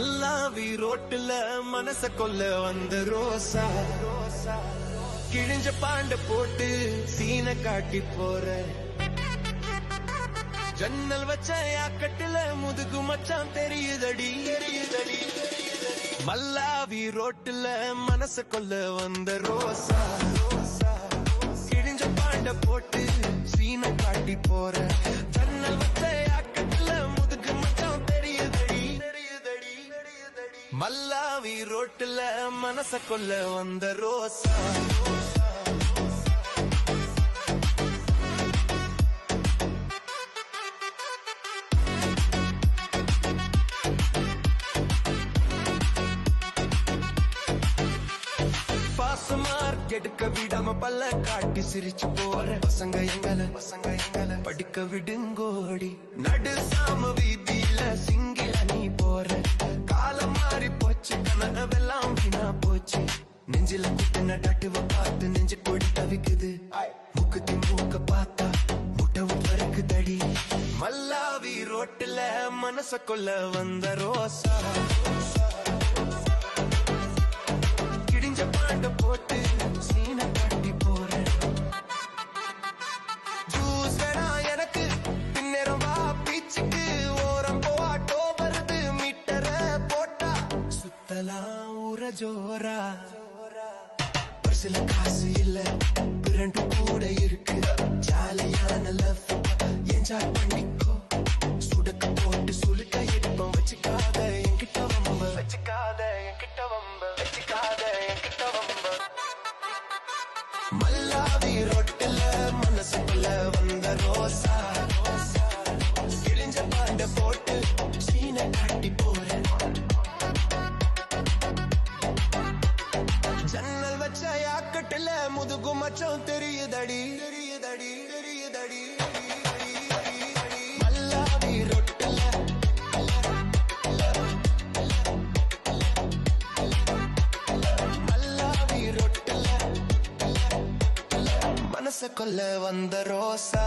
மல்லாவி ரோட்டுல மனச கொல்ல வந்த ரோசா கிழிஞ்ச பாண்ட போட்டு சீன காட்டி போற ஜன்னல் வச்ச யாக்கட்டுல முதுகு மச்சான் தெரியுதடி மல்லாவி ரோட்டுல மனச கொல்ல வந்த ரோசா கிழிஞ்ச பாண்ட போட்டு சீன காட்டி போற ஜன்னல் வச்ச யாக்கட்டுல முதுகு மச்சான் தெரியுதடி மல்லாவி ரோட்டுல மனச கொல்ல வந்த ரோசா எடுக்க விடாம பல்ல காட்டி சிரிச்சு போற பசங்க எங்கள படிக்க விடுங்கோடி நடு சாம வீதியில சிங்கில நீ போற காலம் மாறி போச்சு கனவெல்லாம் வீணா போச்சு நெஞ்சில குட்டின டட்டுவ பார்த்து நெஞ்சு கொடி தவிக்குது முக்குத்தி மூக்க பார்த்தா முட்டவும் பறக்குதடி மல்லாவி ரோட்டுல மனச கொல்ல வந்த ரோசா கிழிஞ்ச பாண்ட போட்டு சீன காட்டி போறேன் ஜூஸ் வேணா எனக்கு பின்னேரம் வா பீச்சுக்கு ஓரம் போட்டோ வருது மீட்டர போட்டா சுத்தலாம் ஊர ஜோரா பர்சில காசு இல்ல பிரண்டு கூட இருக்கு ஜாலியான லவ் என்ஜாய் பண்ணிக்கோ சுடக்க போட்டு சுலுக்க எடுப்போம் வச்சுக்காத என்கிட்ட வம்ப மல்லாவி ரோட்டுல மனசுக்குள்ள வந்த ரோசா கிழிஞ்ச பாண்ட போட்டு சீன காட்டி போறேன் ஜன்னல் வச்ச யாக்கட்டுல முதுகு மச்சம் தெரியுதடி மல்லாவி ரோட்டுல மனச கொல்ல வந்த ரோசா